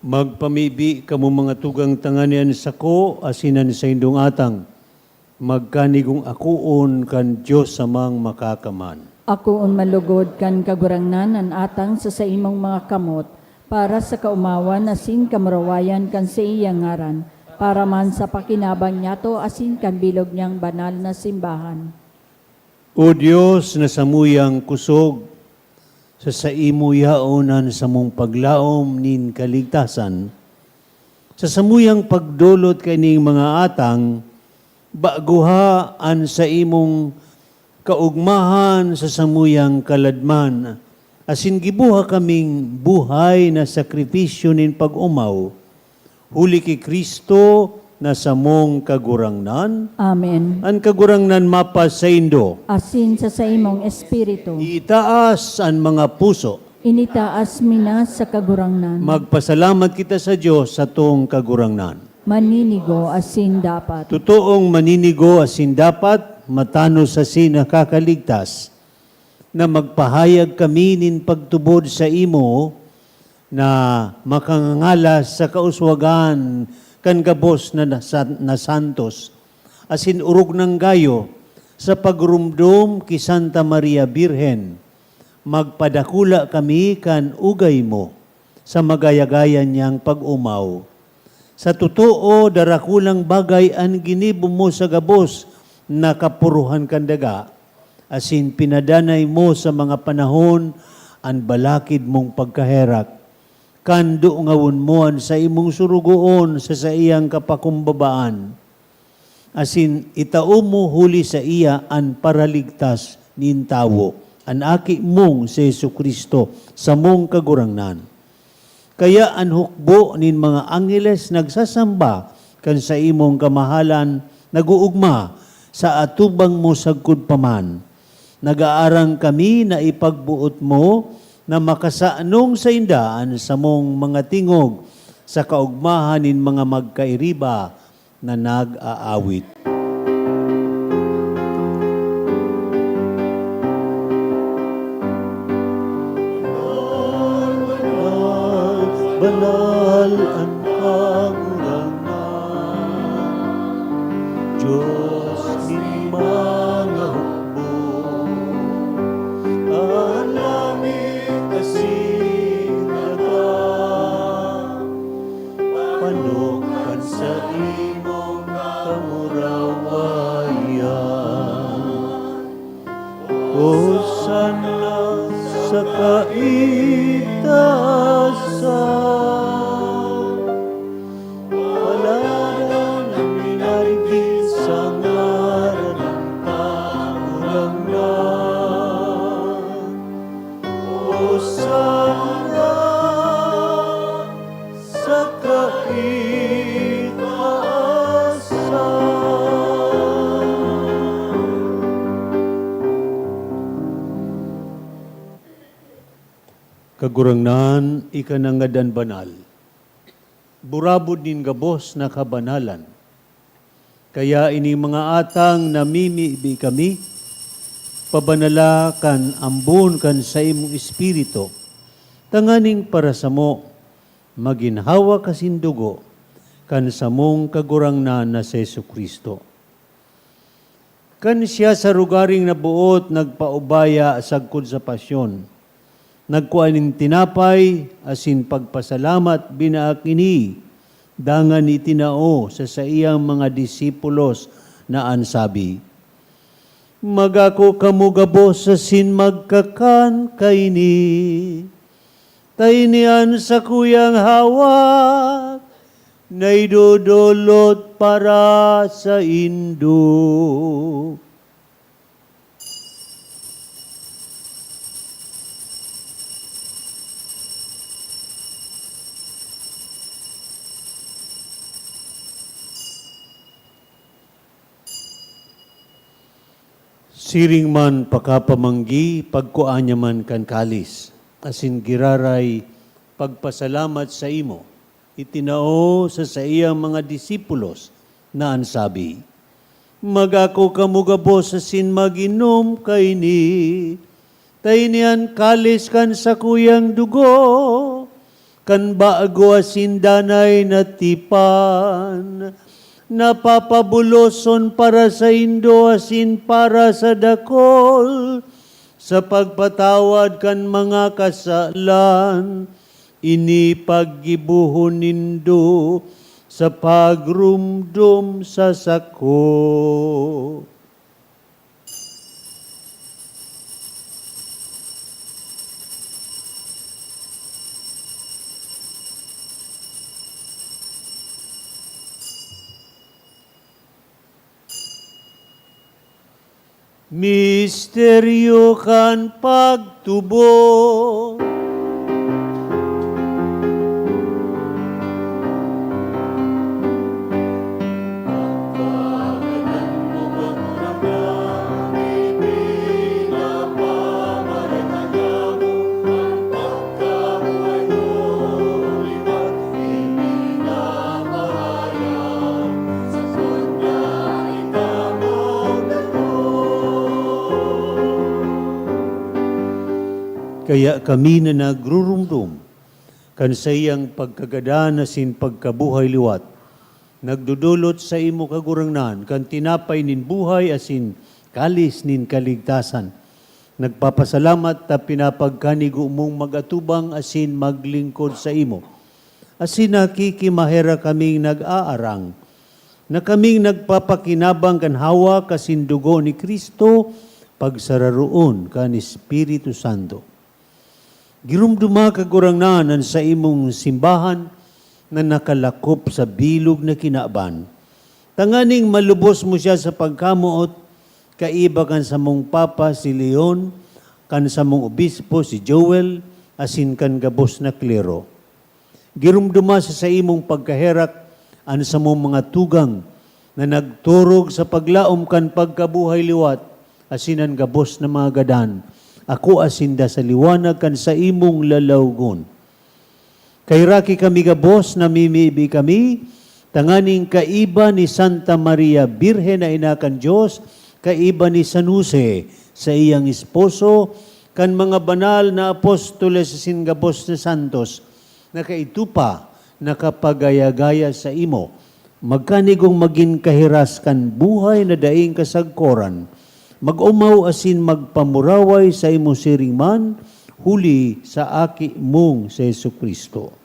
Magpamibi kamo mga tugang tanganian sa ko, asinan sa indong atang. Magkanigong akuon kan Diyos samang makakaman. Ako un malugod kan kagurangnan an atang sa imong mga kamot, para sa kaumawan asin kamarawayan kan sa iyang ngaran, para man sa pakinabang niyato asin kan bilog niyang banal na simbahan. O Diyos na samuyang kusog, sa imo yaonan sa mong paglaom nin kaligtasan, sa samuyang pagdulot kaning mga atang, baguhaan sa imong kaugmahan sa samuyang kaladman, asin gibuha kaming buhay na sakripisyo nin pag-umaw, huli kay Kristo na samong kagurangnan, Amen. ang kagurangnan mapas sa indo. Asin sa imong espiritu, Itaas ang mga puso. initaas mina sa kagurangnan, Magpasalamat kita sa Diyos sa tong kagurangnan. maninigo asin dapat. Totoong maninigo asin dapat matanos sa nakakaligtas na magpahayag kami nin pagtubod sa imo na makangangalas sa kauswagan kan gabos na santos asin urog ng gayo sa pagrumdum ki Santa Maria Birhen. Magpadakula kami kan ugay mo sa magayagayan niyang pag-umaw. Sa totoo, darakulang bagay ang ginibo mo sa gabos na kapuruhan kandaga, asin pinadanay mo sa mga panahon ang balakid mong pagkaherak. Kando ngawon mo sa imong surugoon sa iyang kapakumbabaan. Asin itao mo huli sa iya ang paraligtas nin tawo, ang aki mong si Jesucristo sa mong kagurangnan. Kaya ang hukbo nin mga angeles nagsasamba kan sa imong kamahalan naguugma sa atubang mo sagkod paman. Nagaarang kami na ipagbuot mo na makasaanong sa indaan sa mong mga tingog sa kaugmahan nin mga magkairiba na nag-aawit. Banal ang kagurangan, Diyos ni mga hukbo, ang langit kasinaga, panukan sa imong kamurawayan. Hosanna sa kaitaasan, paladan ang minarigin sa ngaran ng kagurangan. Hosanna sa kaitaasan. Kagurangnan, ikanangadan banal. Burabod nin gabos na kabanalan. Kaya ini mga atang namimibi kami, pabanala kan ambon kan sa imong espiritu, tanganing para sa mo, maginhawa kasindugo, kan sa mong kagurangnan na si Jesucristo. Kan siya sa rugaring nabuot, nagpaubaya sagkod sa pasyon, nagkuaning tinapay, asin pagpasalamat binaakini, dangan itinao sa iyang mga disipulos na ansabi, magako kamugabos asin magkakan kaini, tainian sa kuyang hawak, naidodolot para sa indo. Siring man pakapamanggi, pagkuanya man kan kalis, asin giraray pagpasalamat sa imo, itinao sa iyang mga disipulos na ansabi, magako kamugabos asin maginom kaini, tainian kalis kan sa kuyang dugo, kan baago asindanay na tipan, napapabuloson para sa indo asin para sa dakol, sa pagpatawad kan mga kasalan, ini paggibuhon nindo sa pagrumdum sa sako. Misteryo kan pagtubo. Kaya kami na nagrurumdum kan sa iyang pagkagada sin pagkabuhay liwat, nagdudulot sa imo kagurangnan kan tinapay nin buhay asin kalis nin kaligtasan. Nagpapasalamat ta pinapagkanigo mong magatubang asin maglingkod sa imo. Asin nakikimahera kaming nag-aarang, na kaming nagpapakinabang kan hawa kasin dugo ni Kristo, pagsararoon kan Espiritu Santo. Girumduma kagurangnan sa imong simbahan na nakalakop sa bilog na kinaaban. Tanganing malubos mo siya sa pagkamuot, kaiba kan sa mong Papa si Leon, kan sa mong Obispo si Joel, asin kan gabos na klero. Girumduma sa imong pagkaherak an sa mong mga tugang na nagturog sa paglaom kan pagkabuhay liwat, asin ang gabos na mga gadan. Ako asinda sa liwanag kan sa imong lalawgon. Kay raki kami gabos, namimibi kami, tanganing kaiba ni Santa Maria, Birhen na ina kan Diyos, kaiba ni San Jose sa iyang esposo, kan mga banal na apostoles sin gabos na santos, na kaitupa, nakapagaya-gaya sa imo, magkanigong maging kahiras kan buhay na daing kasagkoran, mag-umaw asin magpamuraway sa imo siringman, huli sa aki mong sa Jesucristo.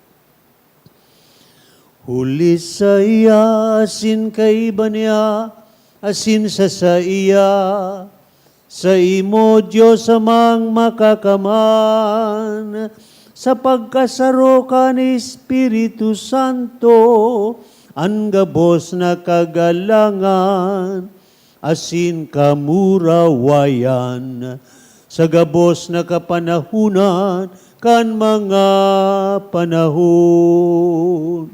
Huli sa iya, asin kaiba niya, asin sa iya, sa imo Diyos amang makakaman, sa pagkasaro ka ni Espiritu Santo, ang gabos na kagalangan, asin kamurawayan, sa gabos na kapanahunan, kan mga panahon.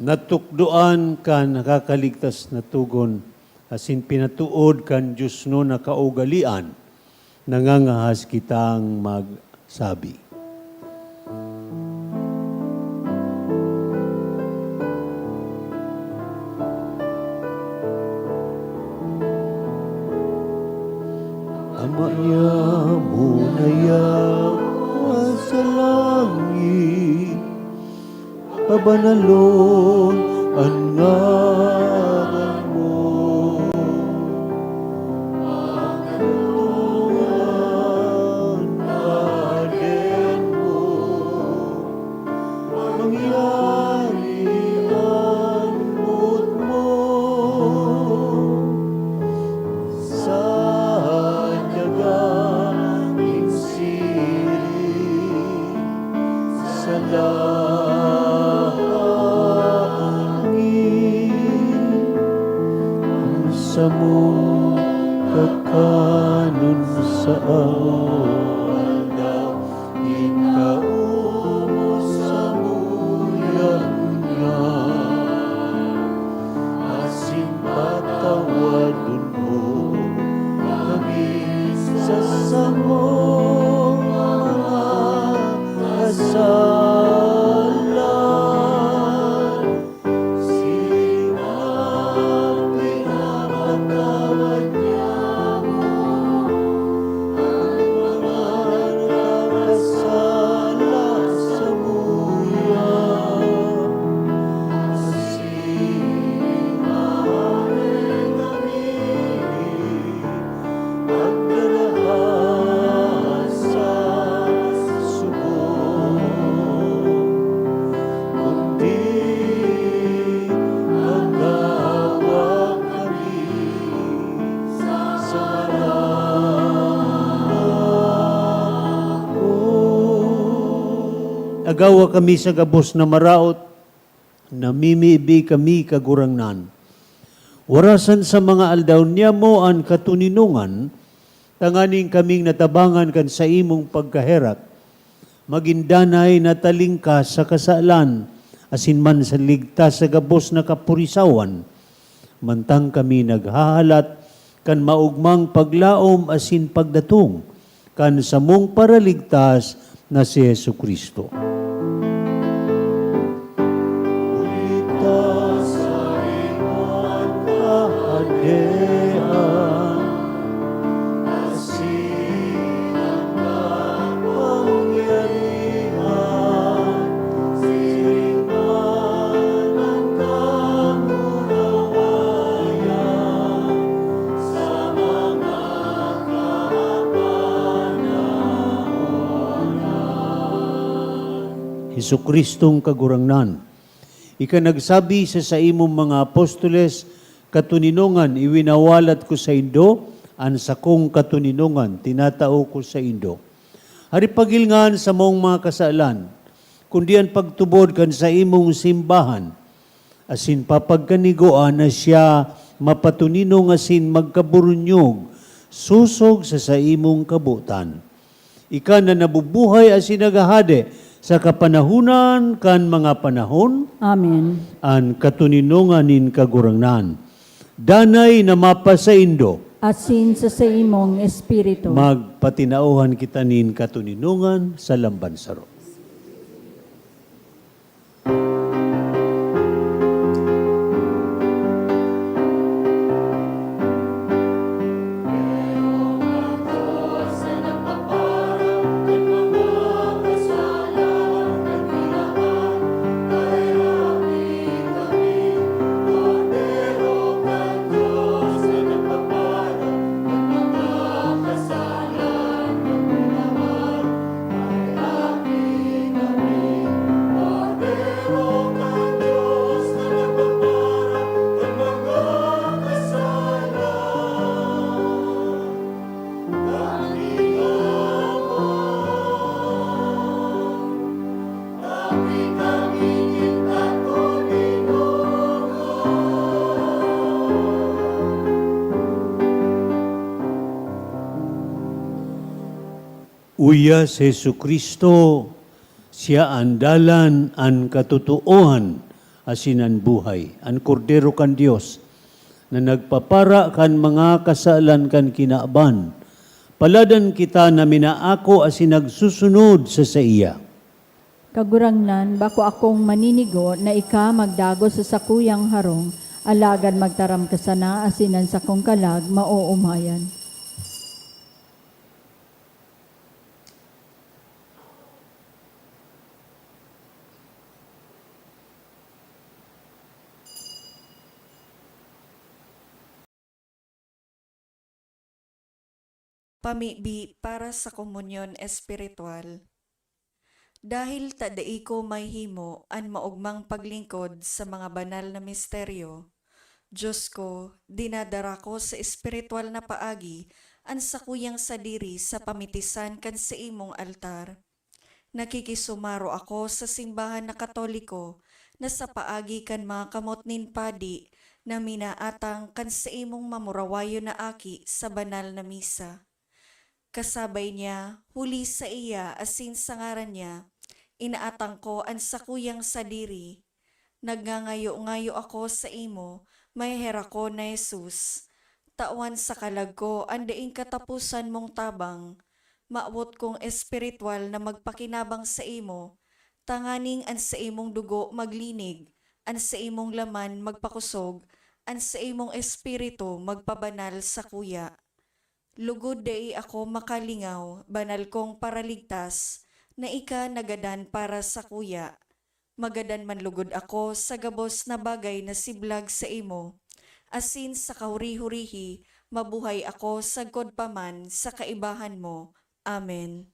Natukdoan ka nakakaligtas na tugon, asin pinatuod kan Diyos no na kaugalian, nangangahas kitang magsabi. Ama niya muna yawa sa langit, pabanalon ang ngalan mo. Pagkaluan natin mo, mangyari ang mood mo sa dagang siring sa sa mong kakanon sa awal daw, ikaw Agawa kami sa gabos na maraot, namimibi kami kagurangnan. Warasan sa mga aldaw niya mo ang katuninungan, tanganing kaming natabangan kan sa imong pagkaherak. Magindanay na talingka sa kasalan, asin man sa ligtas sa gabos na kapurisawan. Mantang kami naghahalat, kan maugmang paglaom asin pagdatong, kan samong paraligtas na si Yesu Kristo. Jesukristong kagurangnan. Ika nagsabi sa imong mga apostoles, katuninungan iwinawalat ko sa Indo, an sakong katuninungan tinatao ko sa Indo. Hari pagilngan sa mong mga kasalan, kundi ang pagtubod kan sa imong simbahan, asin papagkaniguan na siya mapatuninong asin magkaburunyog, susog sa imong kabutan. Ika na nabubuhay asin nagahade, sa kapanahunan kan mga panahon, Amen. an katuninungan nin kagurangnan. Danay na mapa sa Indo, Asin sa imong espiritu. magpatinauhan kita nin katuninungan sa lambansaro. Uya si Jesucristo, siya ang dalan, ang katutuohan, asin ang buhay, ang kordero kan Dios, na nagpapara kan mga kasalan kan kinaaban. Paladan kita na minaako asin nagsusunod sa iya. Kagurangnan, bako akong maninigo na ika magdago sa sakuyang harong, alagad magtaram ka sana asinan sa kong kalag, mauumayan. Pamibi para sa komunyon espiritual. Dahil tadai ko may himo an maugmang paglingkod sa mga banal na misteryo, Diyos ko, dinadara ko sa espiritual na paagi an sakuyang sadiri sa pamitisan kan sa imong altar. Nakikisumaro ako sa simbahan na Katoliko na sa paagi kan mga kamot nin padi na minaatang kan sa imong mamurawayo na aki sa banal na misa. Kasabay niya, huli sa iya asin sa ngaran niya, inaatang ko ang sakuyang sadiri. Nagngangayo-ngayo ako sa imo, may hera ko na Jesus. Tawan sa kalag ko, andaing katapusan mong tabang. Maawot kong espiritual na magpakinabang sa imo, tanganing an sa imong dugo maglinig, an sa imong laman magpakusog, an sa imong espiritu magpabanal sa kuya. Lugod dai ako makalingaw, banal kong paraligtas, na ika nagadan para sa kuya. Magadan man lugod ako sa gabos na bagay na siblag sa imo. Asin sa kahuri-hurihi, mabuhay ako sagkod paman sa kaibahan mo. Amen.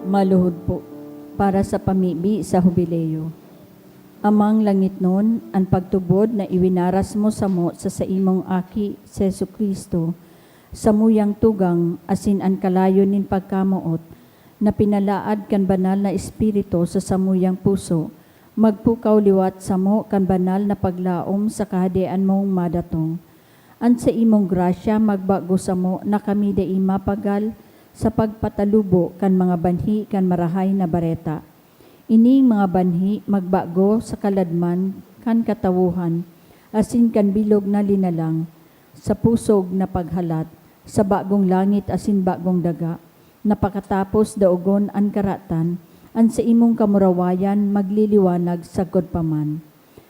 Maluhod po, para sa pamibi sa hubileo. Amang langit nun, ang pagtubod na iwinaras mo sa imong aki, sa Jesu Kristo, sa muyang tugang, asin ang kalayo nin pagkamuot, na pinalaad kan banal na espiritu sa samuyang puso, magpukaw liwat sa mo kan banal na paglaom sa kahadian mong madatong. An sa imong grasya magbago sa mo na kami da mapagal sa pagpatalubo kan mga banhi kan marahay na bareta. Ining mga banhi magbago sa kaladman kan katawuhan, asin kan bilog na linalang, sa pusog na paghalat, sa bagong langit asin bagong daga, napakatapos daogon an karatan, an sa imong kamurawayan magliliwanag sagod paman.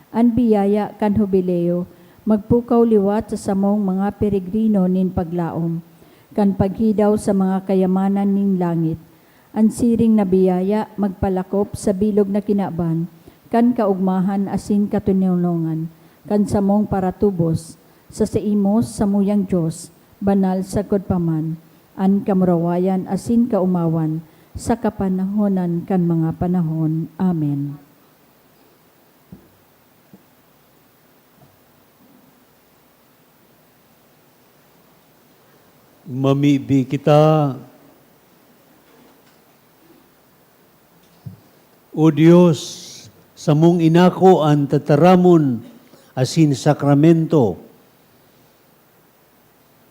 An biyaya kan hubileo, magpukaw liwat sa samong mga peregrino nin paglaom, kan paghidaw sa mga kayamanan ning langit. An siring na biyaya magpalakop sa bilog na kinaban, kan kaugmahan asin katunulungan, kan samong paratubos, sa imos sa muyang Diyos, banal sagod paman, an kamurawayan asin kaumawan, sa kapanahonan kan mga panahon. Amen. Mamibi kita, O Diyos, sa mong inako ang tataramon asin sakramento,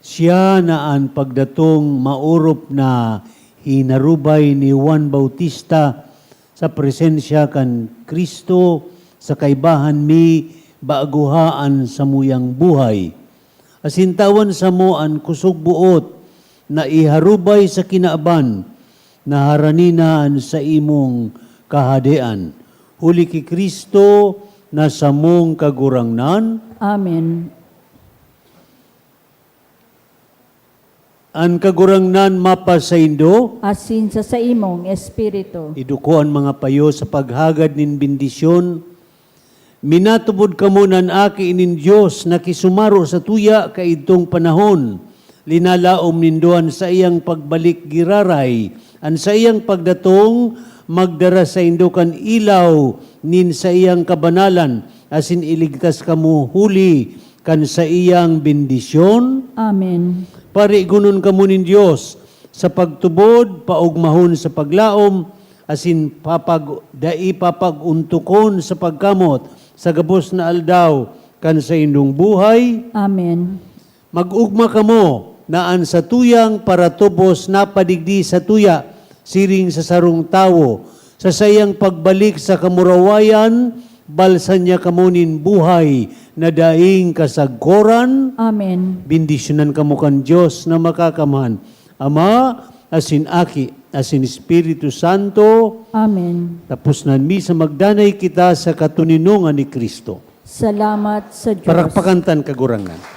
siya na ang pagdatong maurop na hinarubay ni Juan Bautista sa presensya kan Kristo sa kaibahan mi baaguhaan sa muyang buhay. Asintawan sa mo ang kusog buot na iharubay sa kinaaban na haraninaan sa imong kahadian. Huli ki Kristo na sa mong kagurangnan, Amen. ang kagurangnan mapa sa indo, Asin sa imong espiritu. iduko ang mga payo sa paghagad nin bendisyon. Minatubod kamo nan aki inin Diyos na kisumaro sa tuya kaidtong panahon. Linalaom nindoan sa iyang pagbalik giraray, an sa iyang pagdatong magdara sa indukan ilaw nin sa iyang kabanalan, asin iligtas kamo huli kan sa iyang bendisyon. Amen. Parigunon kamo nin Diyos sa pagtubod, paugmahon sa paglaom, asin papaguntukon sa pagkamot, sa gabos na aldaw, kan sa indong buhay. Amen. Mag-ugma kamo, naan sa tuyang paratubos na padigdi sa tuya, siring sa sarong tawo, sa sayang pagbalik sa kamurawayan, balsan niya kamo nin buhay, na daing kasagkoran. Amen. Bendisyonan kamo kan Diyos na makakaman, Ama, asin Aki, asin Espiritu Santo. Amen. Tapos na misa magdanay kita sa katuninungan ni Kristo. Salamat sa Diyos. Parakpakantan kagurangan.